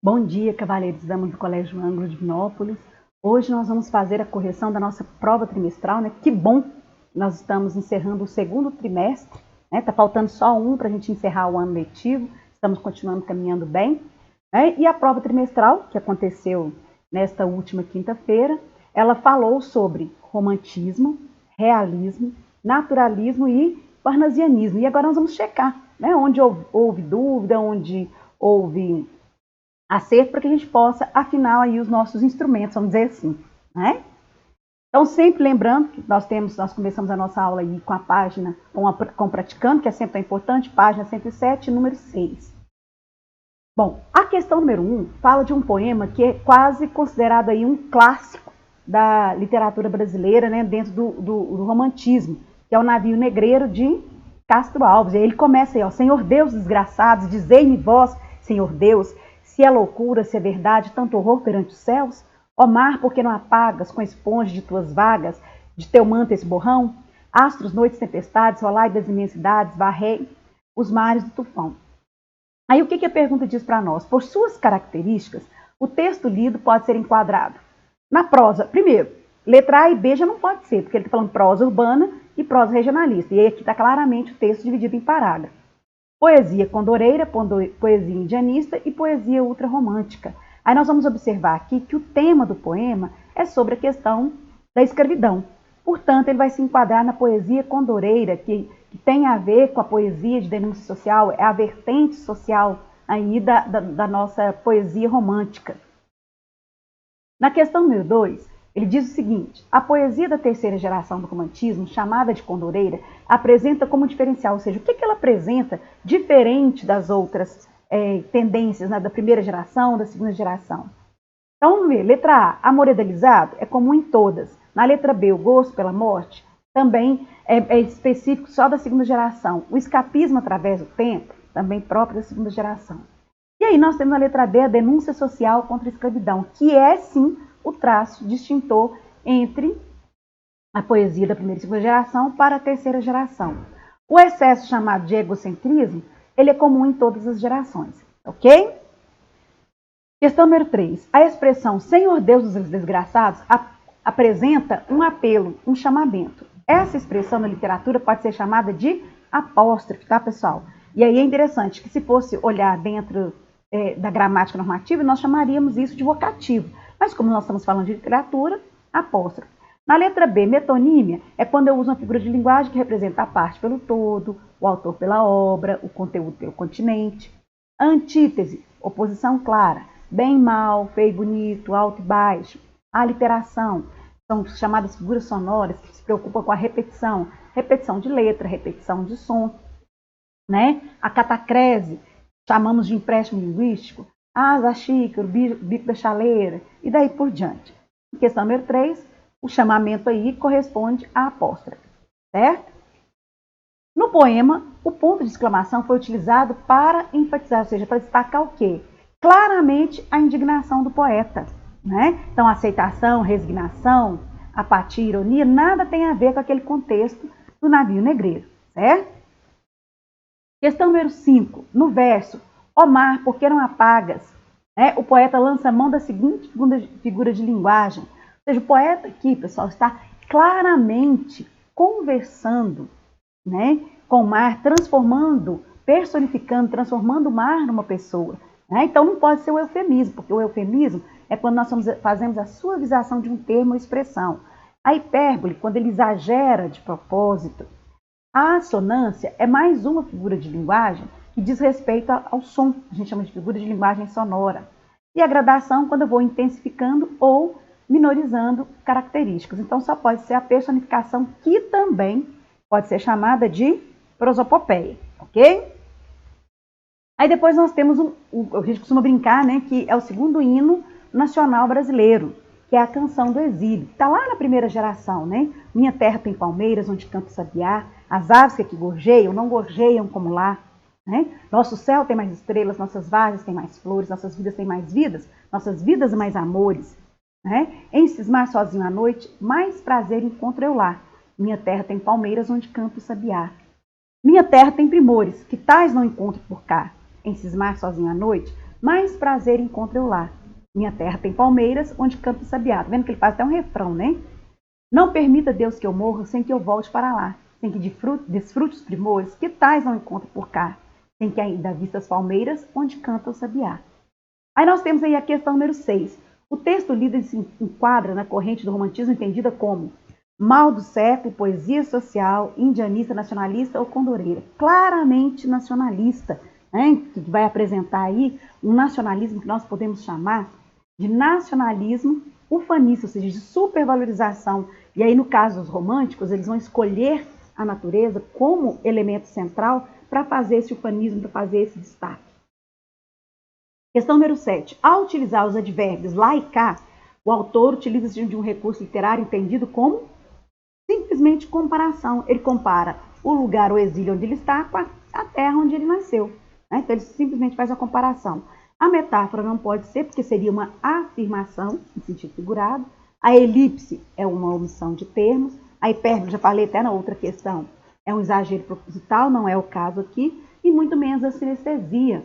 Bom dia, cavaleiros e damas do Colégio Ângulo de Vinópolis. Hoje nós vamos fazer a correção da nossa prova trimestral, né? Que bom que nós estamos encerrando o segundo trimestre, né? Tá faltando só um para a gente encerrar o ano letivo, estamos continuando caminhando bem, né? E a prova trimestral, que aconteceu nesta última quinta-feira, ela falou sobre romantismo, realismo, naturalismo e parnasianismo. E agora nós vamos checar, né? Onde houve dúvida, onde houve acerto, para que a gente possa afinar aí os nossos instrumentos, vamos dizer assim, né? Então, sempre lembrando que nós começamos a nossa aula aí com a página, com o praticando, que é sempre importante, página 107, número 6. Bom, a questão número 1 fala de um poema que é quase considerado aí um clássico da literatura brasileira, né, dentro do romantismo, que é o Navio Negreiro de Castro Alves. E aí ele começa aí, ó: Senhor Deus desgraçados, dizei-me vós, Senhor Deus, se é loucura, se é verdade, tanto horror perante os céus? Ó mar, por que não apagas com a esponja de tuas vagas, de teu manto esse borrão? Astros, noites, tempestades, rolai das imensidades, varrei os mares do tufão. Aí o que a pergunta diz para nós? Por suas características, o texto lido pode ser enquadrado na prosa. Primeiro, letra A e B já não pode ser, porque ele está falando prosa urbana e prosa regionalista. E aí aqui está claramente o texto dividido em parágrafos. Poesia condoreira, poesia indianista e poesia ultrarromântica. Aí nós vamos observar aqui que o tema do poema é sobre a questão da escravidão. Portanto, ele vai se enquadrar na poesia condoreira, que tem a ver com a poesia de denúncia social, é a vertente social aí da nossa poesia romântica. Na questão número 2, ele diz o seguinte: a poesia da terceira geração do romantismo, chamada de condoreira, apresenta como diferencial, ou seja, o que ela apresenta diferente das outras tendências, né, da primeira geração, da segunda geração. Então vamos ver, letra A, amor idealizado, é comum em todas. Na letra B, o gosto pela morte, também é específico só da segunda geração. O escapismo através do tempo, também próprio da segunda geração. E aí nós temos na letra D a denúncia social contra a escravidão, que é sim o traço distintor entre a poesia da primeira e segunda geração para a terceira geração. O excesso chamado de egocentrismo, ele é comum em todas as gerações, ok? Questão número 3. A expressão Senhor Deus dos desgraçados apresenta um apelo, um chamamento. Essa expressão na literatura pode ser chamada de apóstrofe, tá, pessoal? E aí é interessante que se fosse olhar dentro da gramática normativa, nós chamaríamos isso de vocativo. Mas como nós estamos falando de literatura, apóstrofe. Na letra B, metonímia é quando eu uso uma figura de linguagem que representa a parte pelo todo, o autor pela obra, o conteúdo pelo continente. Antítese, oposição clara, bem e mal, feio e bonito, alto e baixo. A aliteração são chamadas figuras sonoras que se preocupam com a repetição, repetição de letra, repetição de som, né? A catacrese, chamamos de empréstimo linguístico, asa, xícaro, bico da chaleira e daí por diante. Questão número 3, o chamamento aí corresponde à apóstrofe, certo? No poema, o ponto de exclamação foi utilizado para enfatizar, ou seja, para destacar o quê? Claramente a indignação do poeta, né? Então, aceitação, resignação, apatia, ironia, nada tem a ver com aquele contexto do navio negreiro, certo? Questão número 5, no verso, ó mar, por que não apagas? O poeta lança a mão da seguinte figura de linguagem. Ou seja, o poeta aqui, pessoal, está claramente conversando, né, com o mar, transformando, personificando, transformando o mar numa pessoa. Né? Então não pode ser o eufemismo, porque o eufemismo é quando nós fazemos a suavização de um termo ou expressão. A hipérbole, quando ele exagera de propósito. A assonância é mais uma figura de linguagem que diz respeito ao som, a gente chama de figura de linguagem sonora. E a gradação, quando eu vou intensificando ou minorizando características. Então, só pode ser a personificação, que também pode ser chamada de prosopopeia, ok? Aí depois nós temos, a gente costuma brincar, né, que é o segundo hino nacional brasileiro, que é a Canção do Exílio. Está lá na primeira geração, né? Minha terra tem palmeiras, onde canta o sabiá, as aves que aqui gorjeiam, não gorjeiam como lá. Né? Nosso céu tem mais estrelas, nossas várzeas têm mais flores, nossas vidas têm mais vidas, nossas vidas mais amores. Né? Em cismar sozinho à noite, mais prazer encontro eu lá. Minha terra tem palmeiras, onde canta o sabiá. Minha terra tem primores, que tais não encontro por cá. Em cismar sozinho à noite, mais prazer encontro eu lá. Minha terra tem palmeiras, onde canta o sabiá. Tá vendo que ele faz até um refrão, né? Não permita, Deus, que eu morra sem que eu volte para lá, sem que desfrute os primores, que tais não encontro por cá, sem que ainda vista as palmeiras, onde canta o sabiá. Aí nós temos aí a questão número 6. O texto lido se enquadra na corrente do romantismo entendida como mal do século, poesia social, indianista, nacionalista ou condoreira. Claramente nacionalista, né? Que vai apresentar aí um nacionalismo que nós podemos chamar de nacionalismo ufanista, ou seja, de supervalorização. E aí, no caso dos românticos, eles vão escolher a natureza como elemento central para fazer esse ufanismo, para fazer esse destaque. Questão número 7. Ao utilizar os advérbios lá e cá, o autor utiliza-se de um recurso literário entendido como simplesmente comparação. Ele compara o lugar, o exílio onde ele está, com a terra onde ele nasceu. Né? Então, ele simplesmente faz a comparação. A metáfora não pode ser, porque seria uma afirmação, em sentido figurado. A elipse é uma omissão de termos. A hipérbole, já falei até na outra questão, é um exagero proposital, não é o caso aqui. E muito menos a sinestesia,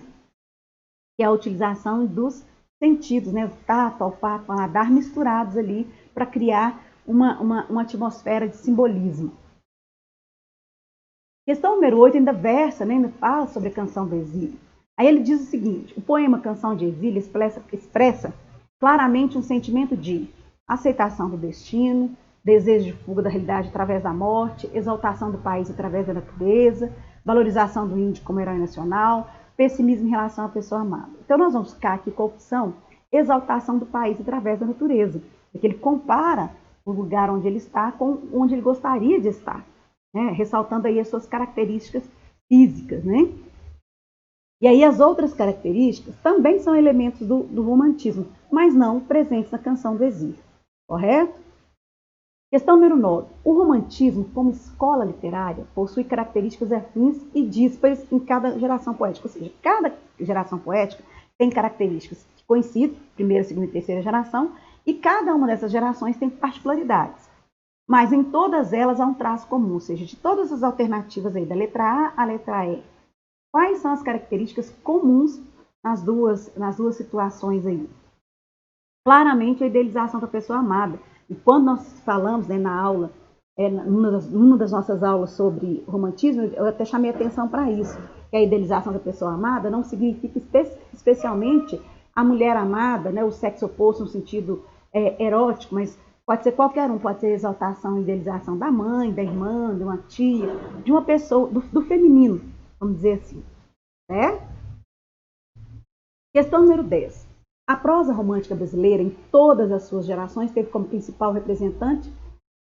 que é a utilização dos sentidos, né? O tato, o olfato, o paladar misturados ali para criar uma atmosfera de simbolismo. Questão número 8 ainda versa, né? Ainda fala sobre a canção do exílio. Aí ele diz o seguinte: o poema Canção de Exílio expressa claramente um sentimento de aceitação do destino, desejo de fuga da realidade através da morte, exaltação do país através da natureza, valorização do índio como herói nacional, pessimismo em relação à pessoa amada. Então nós vamos ficar aqui com a opção exaltação do país através da natureza, porque ele compara o lugar onde ele está com onde ele gostaria de estar, né? Ressaltando aí as suas características físicas, né? E aí as outras características também são elementos do romantismo, mas não presentes na Canção do Exílio, correto? Questão número 9. O romantismo, como escola literária, possui características afins e díspares em cada geração poética, ou seja, cada geração poética tem características que coincidem, primeira, segunda e terceira geração, e cada uma dessas gerações tem particularidades. Mas em todas elas há um traço comum, ou seja, de todas as alternativas aí, da letra A à letra E, quais são as características comuns nas duas situações aí? Claramente a idealização da pessoa amada. E quando nós falamos, né, na aula, numa das nossas aulas sobre romantismo, eu até chamei atenção para isso, que a idealização da pessoa amada não significa especialmente a mulher amada, né, o sexo oposto no sentido erótico, mas pode ser qualquer um, pode ser a exaltação e idealização da mãe, da irmã, de uma tia, de uma pessoa, do feminino, vamos dizer assim. Né? Questão número 10. A prosa romântica brasileira, em todas as suas gerações, teve como principal representante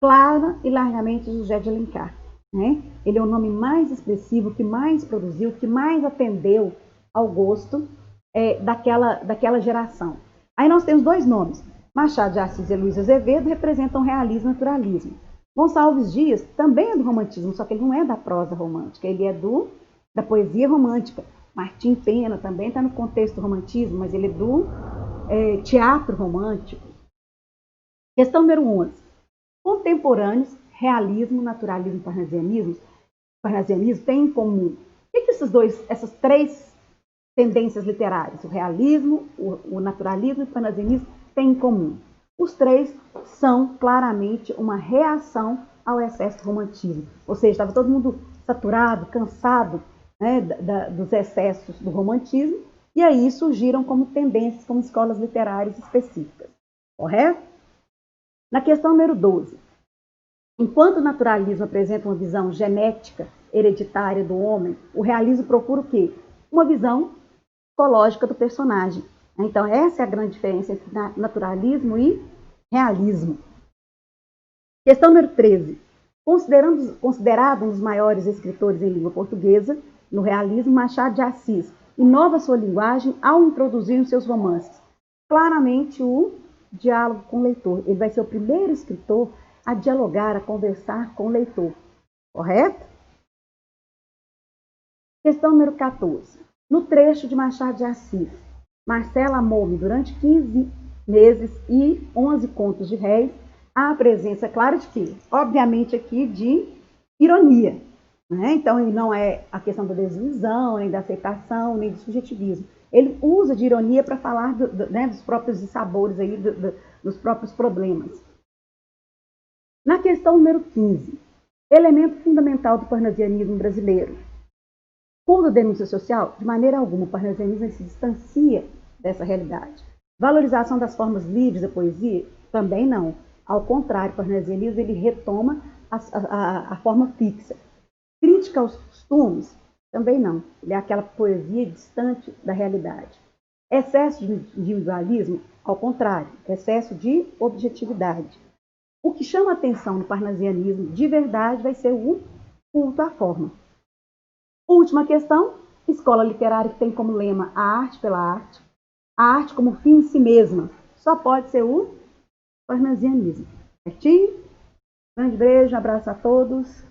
clara e largamente José de Alencar. Né? Ele é o nome mais expressivo, que mais produziu, que mais atendeu ao gosto daquela geração. Aí nós temos dois nomes. Machado de Assis e Luiz Azevedo representam realismo e naturalismo. Gonçalves Dias também é do romantismo, só que ele não é da prosa romântica, ele é da poesia romântica. Martim Pena também está no contexto do romantismo, mas ele é do teatro romântico. Questão número 11. Contemporâneos, realismo, naturalismo e parnasianismo têm em comum? O que essas três tendências literárias, o realismo, o naturalismo e o parnasianismo, têm em comum? Os três são claramente uma reação ao excesso do romantismo. Ou seja, estava todo mundo saturado, cansado, né, dos excessos do romantismo, e aí surgiram como tendências, como escolas literárias específicas. Correto? Na questão número 12. Enquanto o naturalismo apresenta uma visão genética, hereditária do homem, o realismo procura o quê? Uma visão psicológica do personagem. Então, essa é a grande diferença entre naturalismo e realismo. Questão número 13. Considerado um dos maiores escritores em língua portuguesa, no realismo, Machado de Assis inova sua linguagem ao introduzir nos seus romances claramente o diálogo com o leitor. Ele vai ser o primeiro escritor a dialogar, a conversar com o leitor. Correto? Questão número 14. No trecho de Machado de Assis, Marcela amou-me durante 15 meses e 11 contos de réis, há a presença clara de quê? Obviamente aqui de ironia. Né? Então, não é a questão da desilusão, nem da aceitação, nem do subjetivismo. ele usa de ironia para falar né, dos próprios dissabores, aí, dos próprios problemas. Na questão número 15, elemento fundamental do parnasianismo brasileiro. Fundo da denúncia social, de maneira alguma, o parnasianismo se distancia dessa realidade. Valorização das formas livres da poesia? Também não. Ao contrário, o parnasianismo ele retoma a forma fixa. Crítica aos costumes? Também não. Ele é aquela poesia distante da realidade. Excesso de individualismo? Ao contrário, excesso de objetividade. O que chama a atenção no parnasianismo de verdade vai ser o culto à forma. Última questão, escola literária que tem como lema a arte pela arte, a arte como fim em si mesma, só pode ser o parnasianismo. Certinho? Grande beijo, abraço a todos.